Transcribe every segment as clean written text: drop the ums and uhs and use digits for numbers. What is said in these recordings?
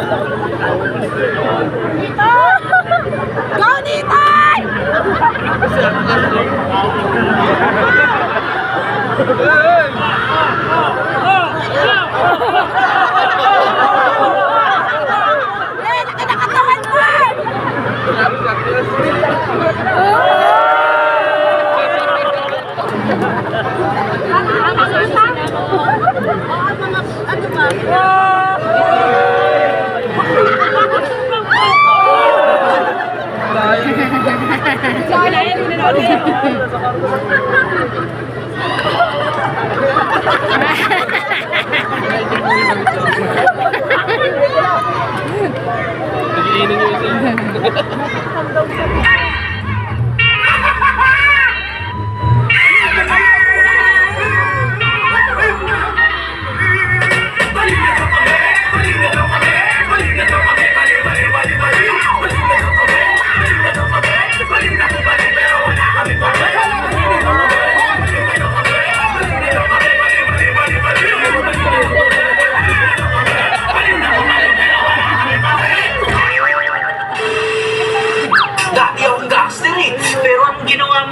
Go, Nitay! Nakakatawan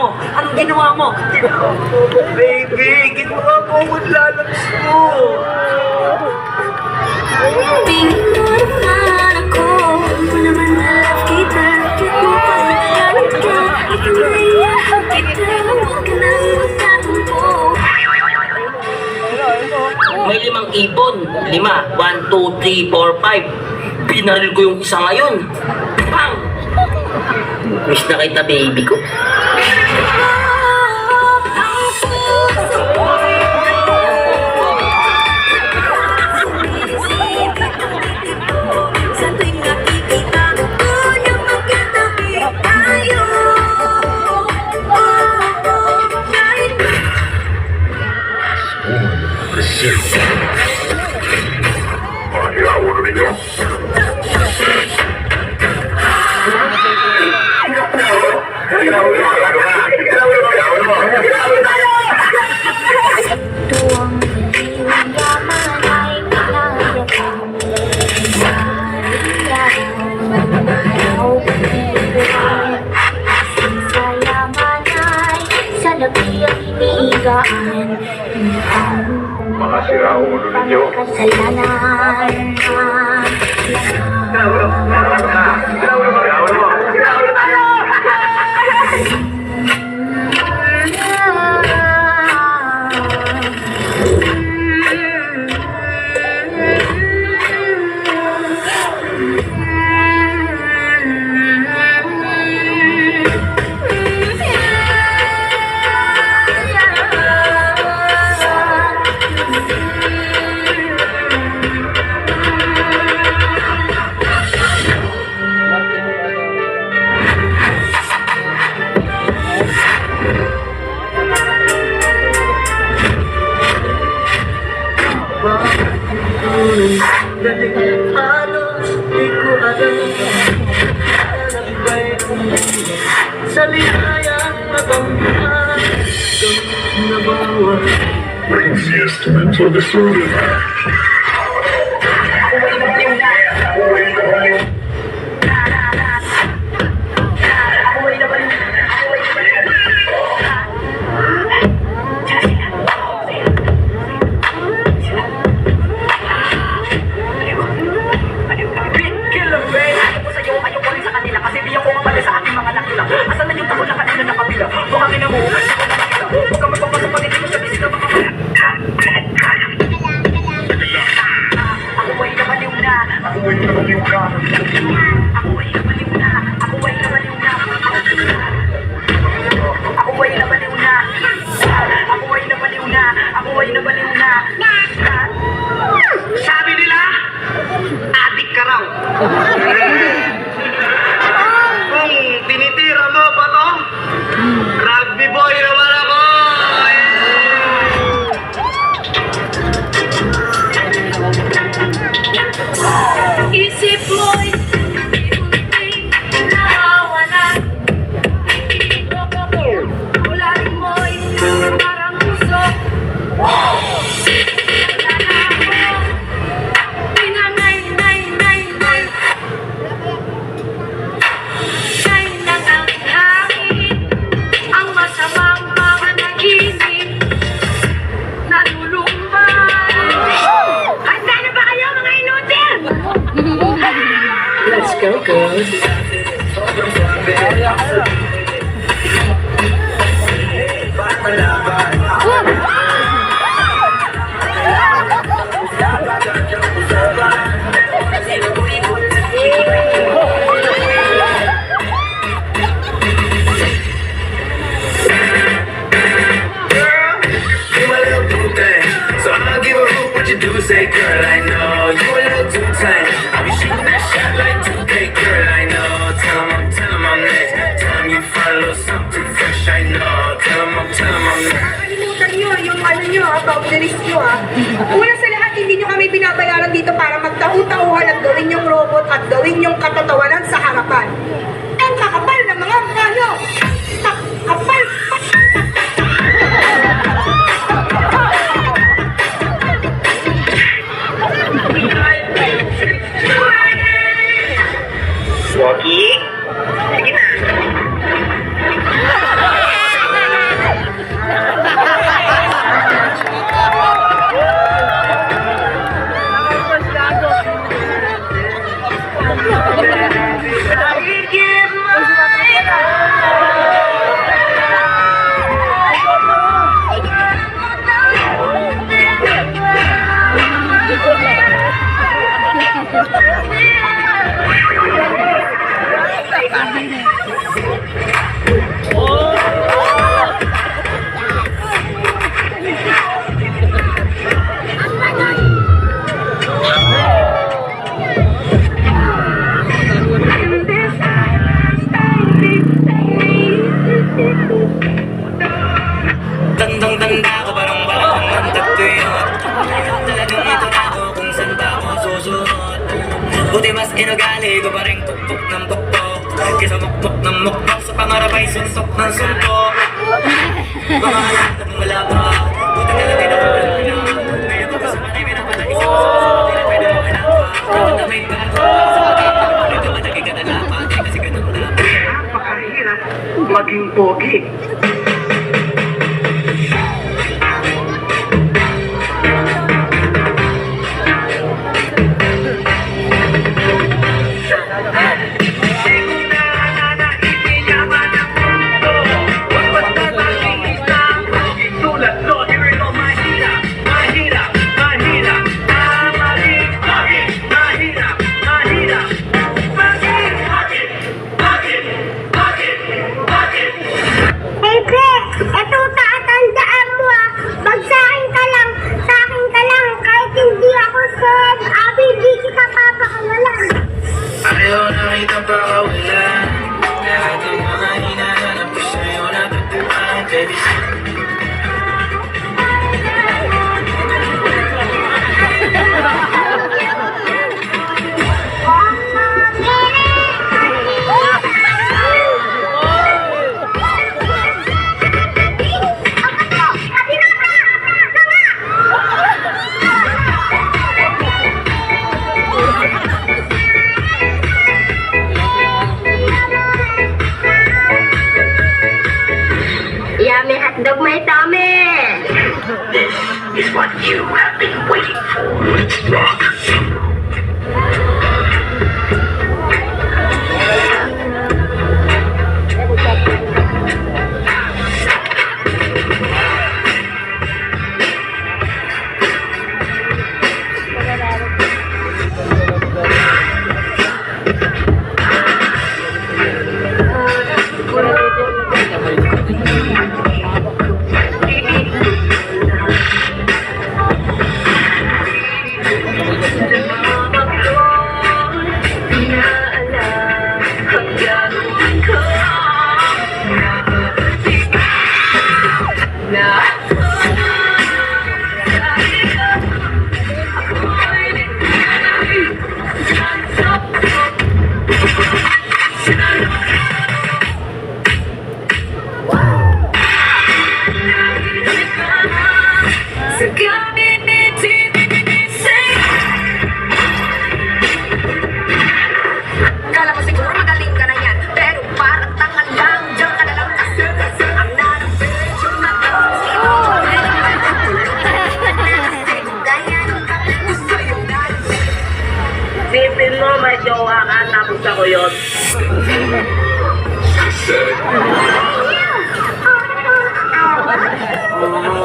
mo! Anong ginawa mo? Baby, ginawa mo akong lalabs mo. Tingin mo naman ako, mo naman na love kita. Kahit mo pa nalalat ka, itinayaan kita. Huwag ka nang magtatampo. May 5 ibon. 5. 1, 2, 3, 4, 5. Binaril ko yung isa ngayon. Pang! Miss na kita, baby ko. Tuwang haliwang yaman ay pinayakap. Araw pag-ibig, sa yaman ay sa labi ang inigaan. Mga siraulo ninyo. Kasalanan. Halos di ko alam hanap ba'y sa ligayang nabangga na bawat Brings the instrument for the soul. circus. You a little boo thing, so I'ma give a hoot what you do. Say, girl, I know you a little too tame. I'll be shooting that shot like 2K, girl, I know. Tell 'em I'm next. Tell 'em you find a little something fresh, I know. Tell 'em I'm next. Kalimutan nyo yung ano nyo, boundaries nyo Una sa lahat, hindi nyo kami binabayaran dito para magtahu-tahuhan at gawin yung robot at gawin yung katatawanan sa harapan. Ang kakapal ng mga mukha nyo! Kapal! Waki? Sige na. Tandang-tanda ko parang ng tagtuyot. Talagang ito na ako kung saan ba ako susunod. Buti mas inugali ko pa rin tuktok ng tuktok. Kesa muktok ng muktok sa pangarap ay suntok ng suntok. Mga alam na wala pa. Buti na lang pinakawalan ko na. Ngayon ko sa manay pinapatay sa mga hindi na pwede mo kinapa. Dapat na may bago. Sa pagkakita ko rin naman naging kadalapan. Kasi ganun dapat. Napakahirap maging pogi. Ayaw na kitang pakawalan. Lahat ng mga hinahanap ko sa'yo natagpuan, baby. Yummy hotdog, my tummy! This is what you have been waiting for. Let's rock. jowa ka, tapos ako yun.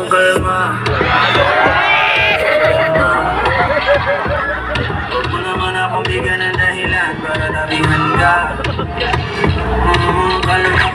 Kalma. Huwag mo naman akong bigyan ng dahilan para dabihan ka. Kalma.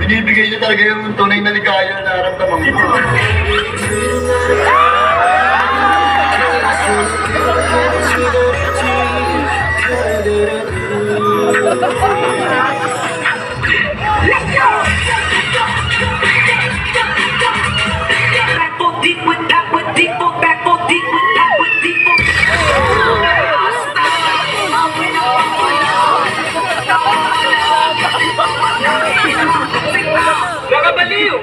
Binibigay niya talaga yung tunay na ligaya na nararamdaman mo. Nakabaliw!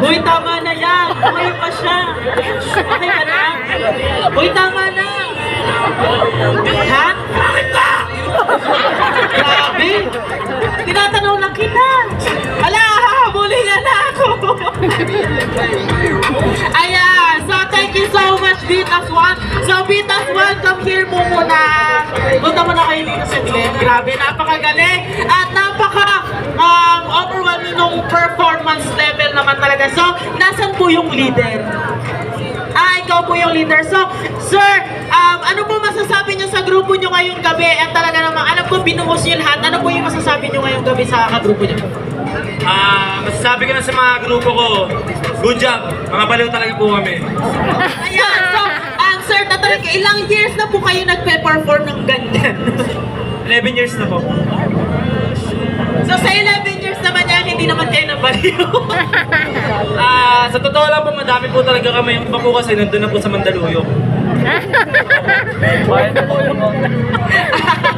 Uy, tama na yan. Uy, pa siya. Okay ka na? Uy, tama na. Ha? Bakit ba? Grabe. Tinatanong lang kita. Ala, hahabulin na na ako. Ayan. So, thank you so much, Bitas One. So, Bitas One, come here mo muna. Punta mo na kayo dito sa Glenn. Grabe, napakagaling. At overwhelming nung performance level naman talaga. So, nasan po yung leader? Ikaw po yung leader. So, sir, ano po masasabi niyo sa grupo niyo ngayong gabi? At talaga naman, alam ko, binuhos niyo lahat. Ano po yung masasabi niyo ngayong gabi sa grupo niyo? Masasabi ko na sa mga grupo ko, good job. Mga baliw talaga po kami. Ayan, so, sir, talaga, ilang years na po kayo nagpe-perform ng ganyan? 11 years na po. So, sa 11 years naman yan, hindi naman kayo nabaliw. Sa totoo lang po, madami po talaga kami. Yung iba po kasi nandun na po sa Mandaluyong.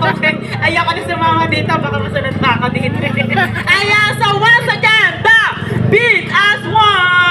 Okay, ayoko na sa mga dito, baka masunod pa ako dito. Ayan, so once again, the Beat as One!